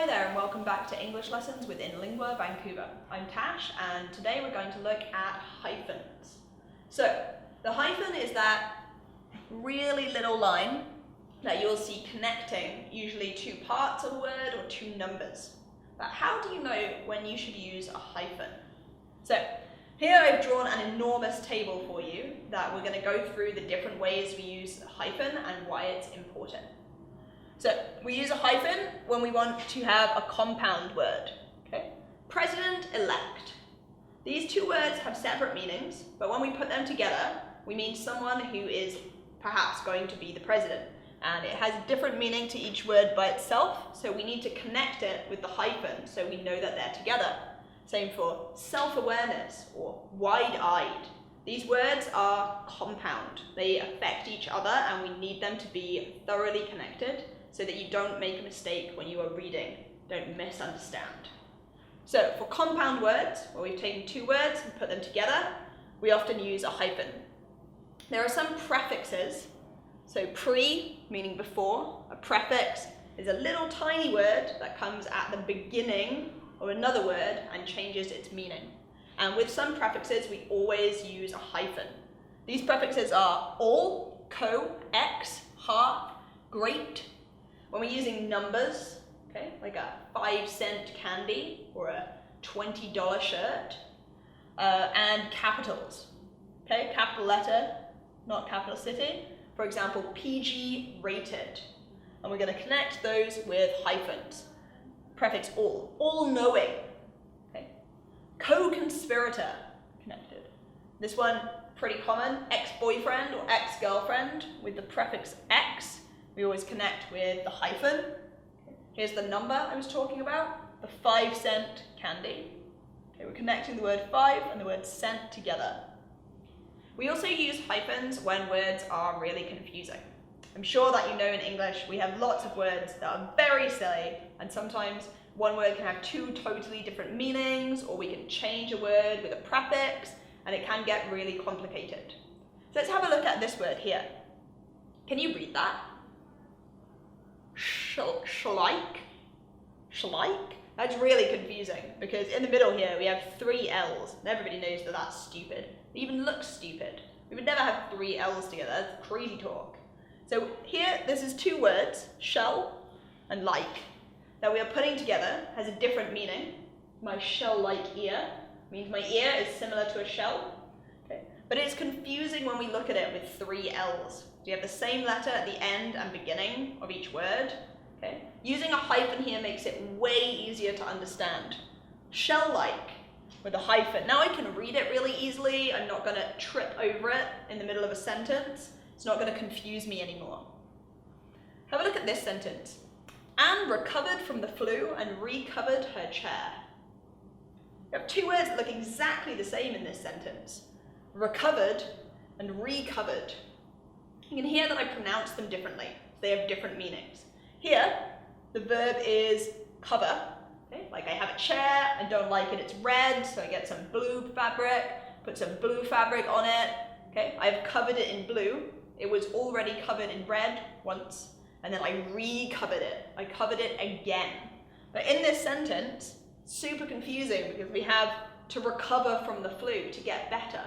Hi there and welcome back to English Lessons with Inlingua, Vancouver. I'm Tash and today we're going to look at hyphens. So, the hyphen is that really little line that you'll see connecting usually two parts of a word or two numbers. But how do you know when you should use a hyphen? So, here I've drawn an enormous table for you that we're going to go through the different ways we use a hyphen and why it's important. So, we use a hyphen when we want to have a compound word. Okay? President-elect. These two words have separate meanings, but when we put them together, we mean someone who is perhaps going to be the president. And it has different meaning to each word by itself, so we need to connect it with the hyphen so we know that they're together. Same for self-awareness or wide-eyed. These words are compound. They affect each other and we need them to be thoroughly connected so that you don't make a mistake when you are reading. Don't misunderstand. So for compound words, where we've taken two words and put them together, we often use a hyphen. There are some prefixes. So pre, meaning before, a prefix is a little tiny word that comes at the beginning of another word and changes its meaning. And with some prefixes, we always use a hyphen. These prefixes are all, co, ex, half, great. When we're using numbers, okay, like a 5-cent candy or a $20 shirt, and capitals, okay, capital letter, not capital city. For example, PG rated. And we're going to connect those with hyphens. Prefix all knowing. Okay. Co-conspirator, connected. This one, pretty common, ex-boyfriend or ex-girlfriend with the prefix ex. We always connect with the hyphen. Here's the number I was talking about, the 5-cent candy. Okay, we're connecting the word 5 and the word cent together. We also use hyphens when words are really confusing. I'm sure that you know in English we have lots of words that are very silly, and sometimes one word can have two totally different meanings, or we can change a word with a prefix, and it can get really complicated. So let's have a look at this word here. Can you read that? Schleich? Schleich? That's really confusing, because in the middle here we have 3 L's, and everybody knows that that's stupid. It even looks stupid. We would never have 3 L's together. That's crazy talk. So here, this is two words, shell and like, that we are putting together, has a different meaning. My shell-like ear means my ear is similar to a shell. Okay? But it's confusing when we look at it with 3 L's. So you have the same letter at the end and beginning of each word. Okay? Using a hyphen here makes it way easier to understand. Shell-like with a hyphen. Now I can read it really easily. I'm not going to trip over it in the middle of a sentence. It's not going to confuse me anymore. Have a look at this sentence. Anne recovered from the flu and recovered her chair. You have two words that look exactly the same in this sentence. Recovered and recovered. You can hear that I pronounce them differently. They have different meanings. Here, the verb is cover. Okay? Like I have a chair and don't like it, it's red, so I get some blue fabric, put some blue fabric on it. Okay? I've covered it in blue. It was already covered in red once, and then I recovered it. I covered it again. But in this sentence, super confusing because we have to recover from the flu to get better.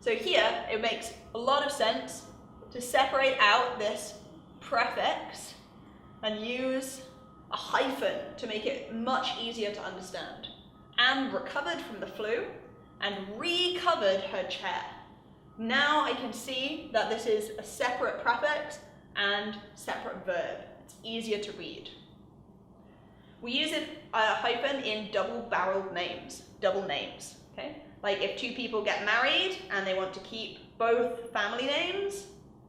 So here, it makes a lot of sense to separate out this prefix and use a hyphen to make it much easier to understand. Anne recovered from the flu and recovered her chair. Now I can see that this is a separate prefix and separate verb. It's easier to read. We use a hyphen in double-barreled names, double names. Okay? Like if two people get married and they want to keep both family names,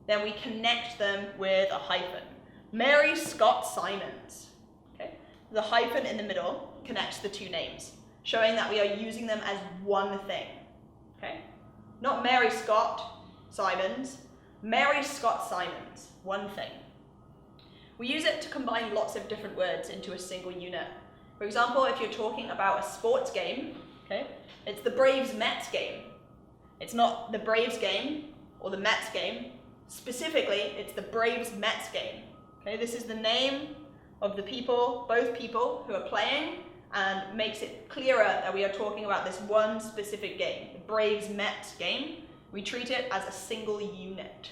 then we connect them with a hyphen. Mary Scott Simons. Okay? The hyphen in the middle connects the two names, showing that we are using them as one thing. Okay? Not Mary Scott Simons, Mary Scott Simons, one thing. We use it to combine lots of different words into a single unit. For example, if you're talking about a sports game, okay, it's the Braves-Mets game. It's not the Braves game or the Mets game. Specifically, it's the Braves-Mets game. Okay, this is the name of the people, both people who are playing, and makes it clearer that we are talking about this one specific game, the Braves-Mets game. We treat it as a single unit.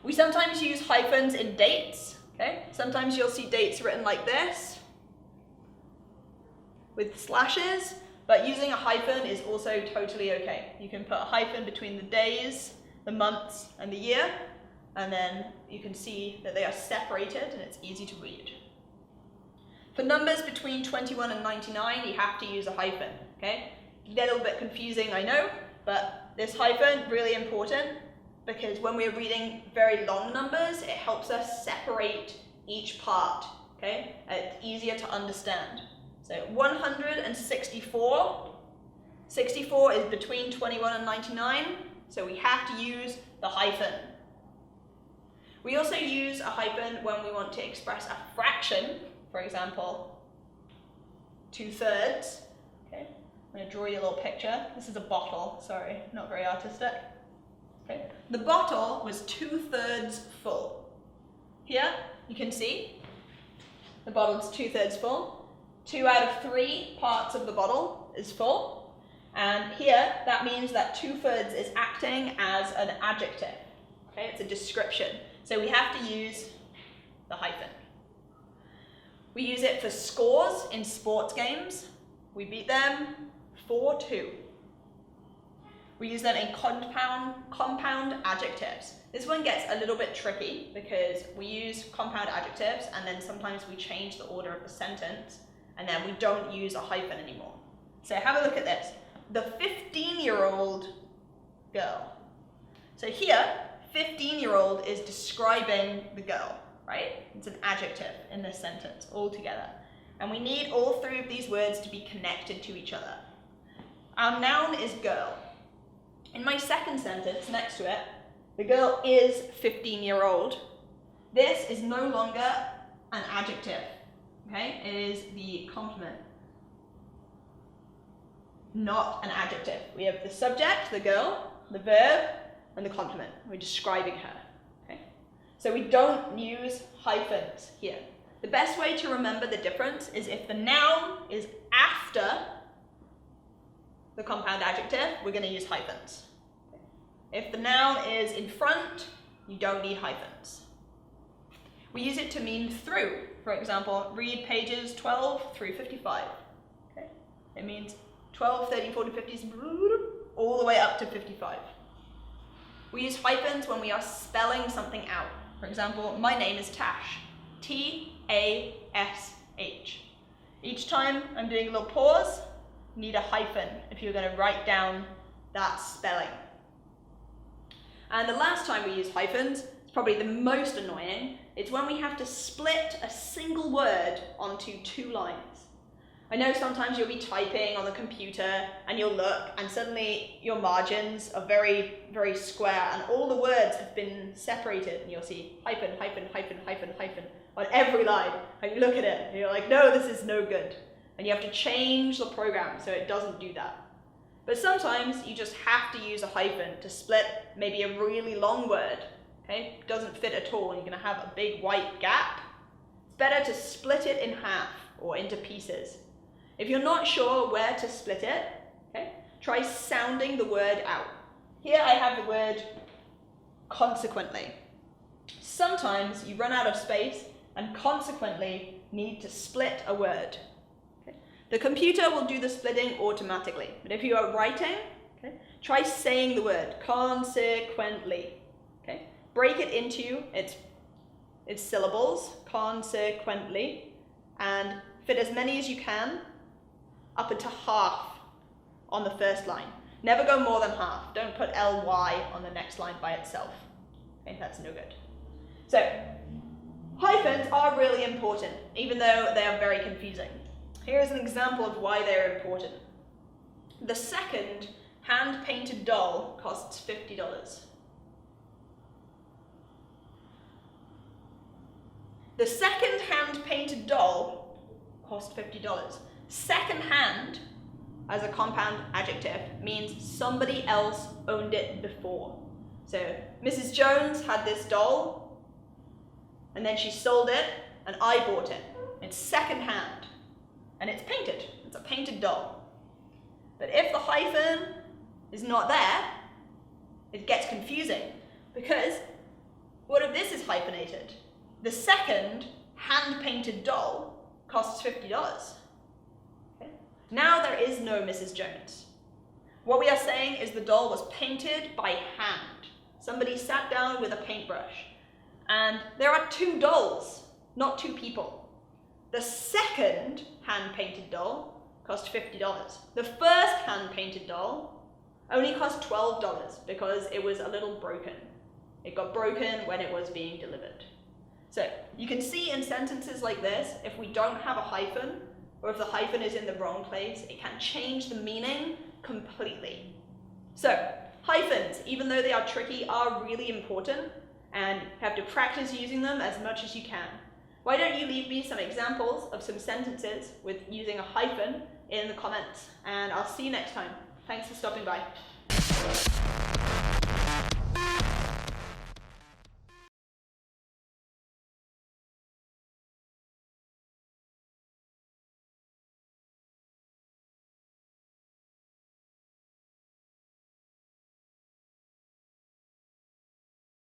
We sometimes use hyphens in dates, okay? Sometimes you'll see dates written like this, with slashes, but using a hyphen is also totally okay. You can put a hyphen between the days, the months, and the year, and then you can see that they are separated and it's easy to read. For numbers between 21 and 99, you have to use a hyphen, okay? A little bit confusing, I know, but this hyphen, really important, because when we're reading very long numbers, it helps us separate each part, okay? It's easier to understand. So 164, 64 is between 21 and 99, so we have to use the hyphen. We also use a hyphen when we want to express a fraction, for example, 2/3. Okay, I'm going to draw you a little picture. This is a bottle, sorry, not very artistic. Okay, the bottle was 2/3 full. Here, you can see the bottle's 2/3 full. 2 out of 3 parts of the bottle is full. And here, that means that 2/3 is acting as an adjective. Okay, it's a description. So we have to use the hyphen. We use it for scores in sports games. We beat them 4-2. We use them in compound adjectives. This one gets a little bit tricky because we use compound adjectives and then sometimes we change the order of the sentence and then we don't use a hyphen anymore. So have a look at this. The 15-year-old girl. So here, 15-year-old is describing the girl, right? It's an adjective in this sentence altogether. And we need all 3 of these words to be connected to each other. Our noun is girl. In my second sentence next to it, the girl is 15-year-old. This is no longer an adjective, okay? It is the complement, not an adjective. We have the subject, the girl, the verb, and the complement. We're describing her, okay? So we don't use hyphens here. The best way to remember the difference is if the noun is after the compound adjective, we're going to use hyphens. If the noun is in front, you don't need hyphens. We use it to mean through. For example, read pages 12 through 55. Okay? It means 12, 13, 14, 15, all the way up to 55. We use hyphens when we are spelling something out. For example, my name is Tash. T-A-S-H. Each time I'm doing a little pause, you need a hyphen if you're going to write down that spelling. And the last time we use hyphens, it's probably the most annoying, it's when we have to split a single word onto 2 lines. I know sometimes you'll be typing on the computer and you'll look and suddenly your margins are very, very square and all the words have been separated and you'll see hyphen, hyphen, hyphen, hyphen, hyphen on every line. And you look at it and you're like, no, this is no good. And you have to change the program so it doesn't do that. But sometimes you just have to use a hyphen to split maybe a really long word. Okay? It doesn't fit at all and you're going to have a big white gap. It's better to split it in half or into pieces. If you're not sure where to split it, okay, try sounding the word out. Here I have the word consequently. Sometimes you run out of space and consequently need to split a word. Okay? The computer will do the splitting automatically, but if you are writing, okay, try saying the word consequently. Okay? Break it into its syllables, consequently, and fit as many as you can up into half on the first line. Never go more than half. Don't put ly on the next line by itself. Okay, that's no good. So, hyphens are really important, even though they are very confusing. Here is an example of why they are important. The second hand-painted doll costs $50. The second hand-painted doll cost $50. Second hand, as a compound adjective, means somebody else owned it before. So Mrs. Jones had this doll, and then she sold it, and I bought it. It's secondhand, and it's painted. It's a painted doll. But if the hyphen is not there, it gets confusing, because what if this is hyphenated? The second hand-painted doll costs $50. Okay? Now there is no Mrs. Jones. What we are saying is the doll was painted by hand. Somebody sat down with a paintbrush. And there are two dolls, not two people. The second hand-painted doll cost $50. The first hand-painted doll only cost $12 because it was a little broken. It got broken when it was being delivered. So you can see in sentences like this, if we don't have a hyphen, or if the hyphen is in the wrong place, it can change the meaning completely. So hyphens, even though they are tricky, are really important, and have to practice using them as much as you can. Why don't you leave me some examples of some sentences with using a hyphen in the comments, and I'll see you next time. Thanks for stopping by.